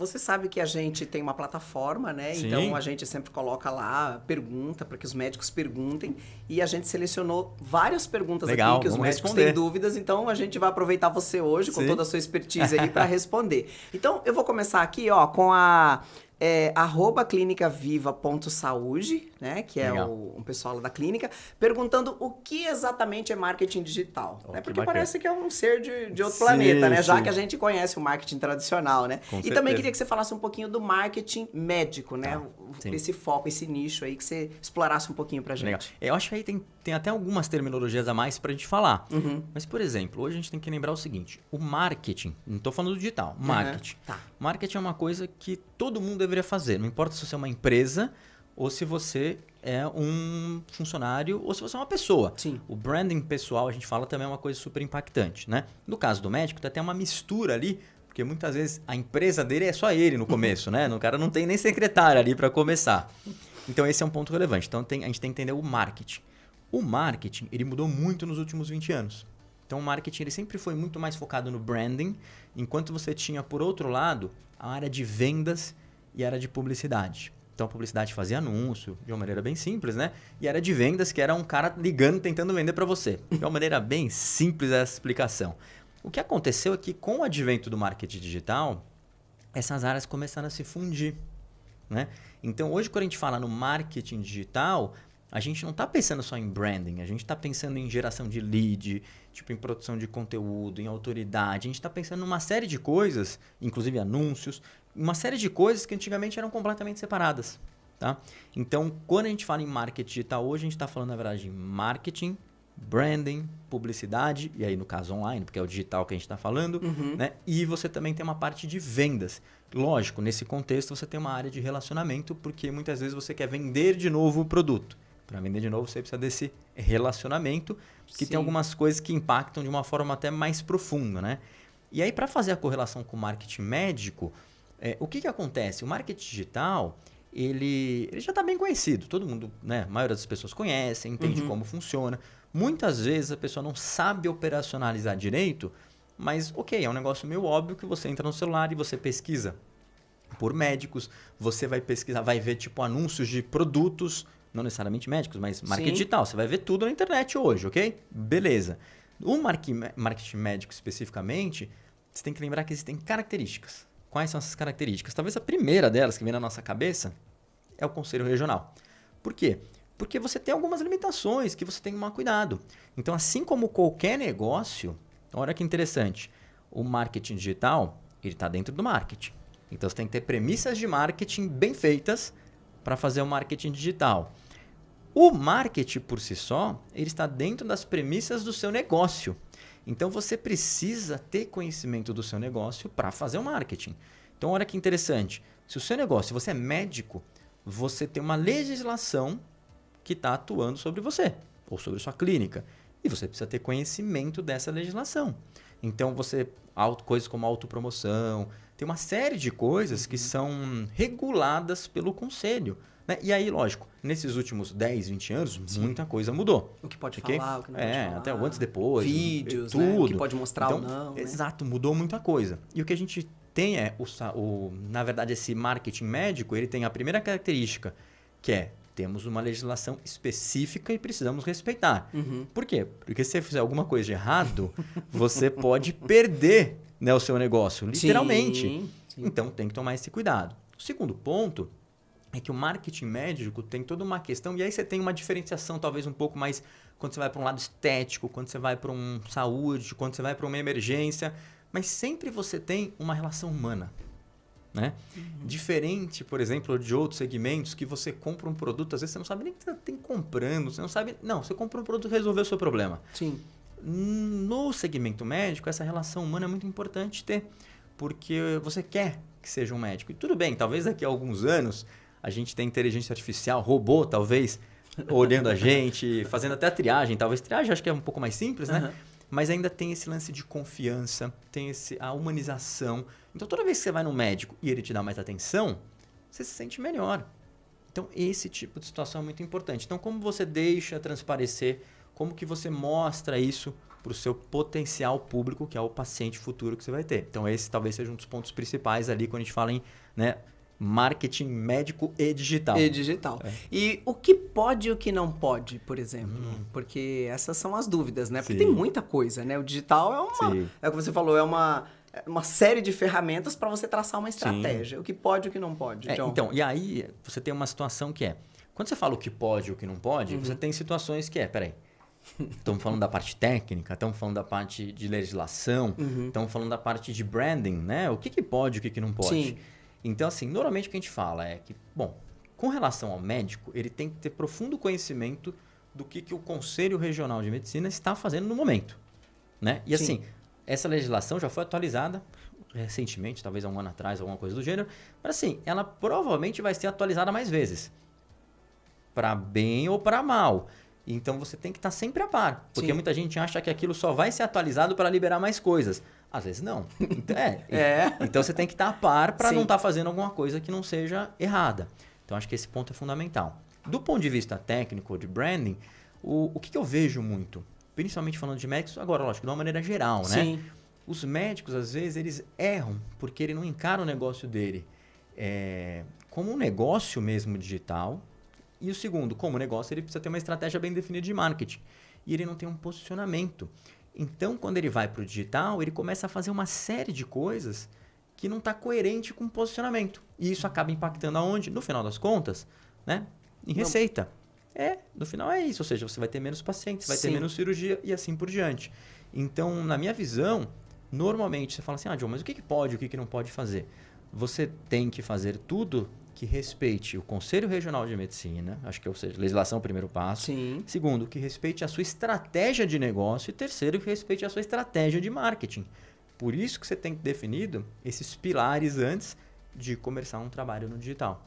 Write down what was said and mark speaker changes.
Speaker 1: você sabe que a gente tem uma plataforma, né?
Speaker 2: Sim.
Speaker 1: Então a gente sempre coloca lá, pergunta, para que os médicos perguntem. E a gente selecionou várias perguntas
Speaker 2: Legal,
Speaker 1: aqui que os
Speaker 2: vamos
Speaker 1: médicos
Speaker 2: responder.
Speaker 1: têm dúvidas. Então a gente vai aproveitar você hoje, com
Speaker 2: Sim.
Speaker 1: toda a sua expertise aí, para responder. Então eu vou começar aqui, ó, com a @clinicaviva.saúde, né, que é
Speaker 2: Legal.
Speaker 1: um pessoal lá da clínica, perguntando o que exatamente é marketing digital,
Speaker 2: Oh,
Speaker 1: né?
Speaker 2: que
Speaker 1: Porque
Speaker 2: bacana.
Speaker 1: parece que é um ser de outro
Speaker 2: Sim,
Speaker 1: planeta, né? Já
Speaker 2: sim.
Speaker 1: que a gente conhece o marketing tradicional, né?
Speaker 2: Com
Speaker 1: E
Speaker 2: certeza.
Speaker 1: também queria que você falasse um pouquinho do marketing médico, né?
Speaker 2: Tá, sim.
Speaker 1: Esse foco, esse nicho aí, que você explorasse um pouquinho pra gente.
Speaker 2: Legal. Eu acho que aí tem até algumas terminologias a mais pra gente falar.
Speaker 1: Uhum.
Speaker 2: Mas, por exemplo, hoje a gente tem que lembrar o seguinte. O marketing, não estou falando do digital, marketing.
Speaker 1: Tá.
Speaker 2: Marketing é uma coisa que todo mundo deveria fazer. Não importa se você é uma empresa ou se você é um funcionário ou se você é uma pessoa.
Speaker 1: Sim.
Speaker 2: O branding pessoal, a gente fala, também é uma coisa super impactante, né? No caso do médico, tem até uma mistura ali, porque muitas vezes a empresa dele é só ele no começo, né? O cara não tem nem secretário ali para começar. Então esse é um ponto relevante. Então a gente tem que entender o marketing. O marketing, ele mudou muito nos últimos 20 anos. Então o marketing ele sempre foi muito mais focado no branding, enquanto você tinha, por outro lado, a área de vendas e a área de publicidade. Então a publicidade fazia anúncio, de uma maneira bem simples, né? E a área de vendas, que era um cara ligando, tentando vender para você. De uma maneira bem simples essa explicação. O que aconteceu é que com o advento do marketing digital, essas áreas começaram a se fundir, né? Então hoje quando a gente fala no marketing digital, a gente não está pensando só em branding, a gente está pensando em geração de lead, tipo em produção de conteúdo, em autoridade, a gente está pensando em uma série de coisas, inclusive anúncios, uma série de coisas que antigamente eram completamente separadas, tá? Então quando a gente fala em marketing digital hoje, a gente está falando na verdade em marketing, branding, publicidade, e aí no caso online, porque é o digital que a gente está falando, né? E você também tem uma parte de vendas. Lógico, nesse contexto você tem uma área de relacionamento, porque muitas vezes você quer vender de novo o produto. Para vender de novo você precisa desse relacionamento, que
Speaker 1: Sim.
Speaker 2: tem algumas coisas que impactam de uma forma até mais profunda, né? E aí para fazer a correlação com o marketing médico, o que acontece? O marketing digital, ele já está bem conhecido, todo mundo, né? A maioria das pessoas conhece, entende como funciona. Muitas vezes a pessoa não sabe operacionalizar direito, mas ok, é um negócio meio óbvio que você entra no celular e você pesquisa por médicos, você vai pesquisar, vai ver tipo anúncios de produtos, não necessariamente médicos, mas marketing
Speaker 1: Sim.
Speaker 2: digital, você vai ver tudo na internet hoje, ok? Beleza. O marketing médico especificamente, você tem que lembrar que existem características. Quais são essas características? Talvez a primeira delas que vem na nossa cabeça é o conselho regional. Por quê? Porque você tem algumas limitações que você tem que tomar cuidado. Então, assim como qualquer negócio, olha que interessante, o marketing digital, ele está dentro do marketing. Então, você tem que ter premissas de marketing bem feitas para fazer o marketing digital. O marketing, por si só, ele está dentro das premissas do seu negócio. Então, você precisa ter conhecimento do seu negócio para fazer o marketing. Então, olha que interessante. Se o seu negócio, se você é médico, você tem uma legislação que está atuando sobre você ou sobre sua clínica. E você precisa ter conhecimento dessa legislação. Então, coisas como autopromoção, tem uma série de coisas que são reguladas pelo conselho. Né? E aí, lógico, nesses últimos 10, 20 anos, muita coisa mudou.
Speaker 1: O que pode
Speaker 2: Ok?
Speaker 1: falar, o que não pode falar.
Speaker 2: Até o antes e depois.
Speaker 1: Vídeos,
Speaker 2: tudo.
Speaker 1: né? O que pode mostrar
Speaker 2: então,
Speaker 1: ou não. Né?
Speaker 2: Exato, mudou muita coisa. E o que a gente tem na verdade, esse marketing médico, ele tem a primeira característica, que é temos uma legislação específica e precisamos respeitar. Por quê? Porque se você fizer alguma coisa de errado, você pode perder, né, o seu negócio, literalmente.
Speaker 1: Sim.
Speaker 2: Então, tem que tomar esse cuidado. O segundo ponto é que o marketing médico tem toda uma questão, e aí você tem uma diferenciação talvez um pouco mais quando você vai para um lado estético, quando você vai para um saúde, quando você vai para uma emergência, mas sempre você tem uma relação humana. Né? Diferente, por exemplo, de outros segmentos que você compra um produto, às vezes você não sabe nem o que você tem comprando, você não sabe... Não, você compra um produto e resolveu o seu problema.
Speaker 1: Sim.
Speaker 2: No segmento médico, essa relação humana é muito importante ter, porque você quer que seja um médico. E tudo bem, talvez daqui a alguns anos a gente tenha inteligência artificial, robô talvez, olhando a gente, fazendo até a triagem. Talvez triagem acho que é um pouco mais simples, né? Mas ainda tem esse lance de confiança, tem a humanização. Então, toda vez que você vai no médico e ele te dá mais atenção, você se sente melhor. Então, esse tipo de situação é muito importante. Então, como você deixa transparecer, como que você mostra isso para o seu potencial público, que é o paciente futuro que você vai ter. Então, esse talvez seja um dos pontos principais ali quando a gente fala em, né, marketing médico e digital.
Speaker 1: E digital. E o que pode e o que não pode, por exemplo? Porque essas são as dúvidas, né? Porque
Speaker 2: Sim.
Speaker 1: tem muita coisa, né? O digital é o que você falou, é uma série de ferramentas para você traçar uma estratégia. O que pode e o que não pode, John?
Speaker 2: Então, e aí você tem uma situação que quando você fala o que pode e o que não pode, você tem situações que peraí, estamos falando da parte técnica, estamos falando da parte de legislação, estamos falando da parte de branding, né? O que pode e o que não pode.
Speaker 1: Sim.
Speaker 2: Então, assim, normalmente o que a gente fala é que, bom, com relação ao médico, ele tem que ter profundo conhecimento do que o Conselho Regional de Medicina está fazendo no momento, né? E assim, essa legislação já foi atualizada recentemente, talvez há um ano atrás, alguma coisa do gênero, mas assim, ela provavelmente vai ser atualizada mais vezes, para bem ou para mal. Então você tem que estar sempre a par, porque muita gente acha que aquilo só vai ser atualizado para liberar mais coisas. Às vezes não. Então você tem que estar a par para não estar fazendo alguma coisa que não seja errada. Então acho que esse ponto é fundamental. Do ponto de vista técnico, de branding, o que eu vejo muito, principalmente falando de médicos, agora, lógico, de uma maneira geral, né?
Speaker 1: Sim.
Speaker 2: Os médicos, às vezes, eles erram porque ele não encara o negócio dele como um negócio mesmo digital. E o segundo, como negócio, ele precisa ter uma estratégia bem definida de marketing. E ele não tem um posicionamento. Então, quando ele vai para o digital, ele começa a fazer uma série de coisas que não está coerente com o posicionamento. E isso acaba impactando aonde? No final das contas, né? Em receita. No final é isso. Ou seja, você vai ter menos pacientes, vai ter menos cirurgia e assim por diante. Então, na minha visão, normalmente você fala assim, John, mas o que pode e o que não pode fazer? Você tem que fazer tudo que respeite o Conselho Regional de Medicina, acho que, ou seja, legislação é o primeiro passo.
Speaker 1: Sim.
Speaker 2: Segundo, que respeite a sua estratégia de negócio. E terceiro, que respeite a sua estratégia de marketing. Por isso que você tem definido esses pilares antes de começar um trabalho no digital.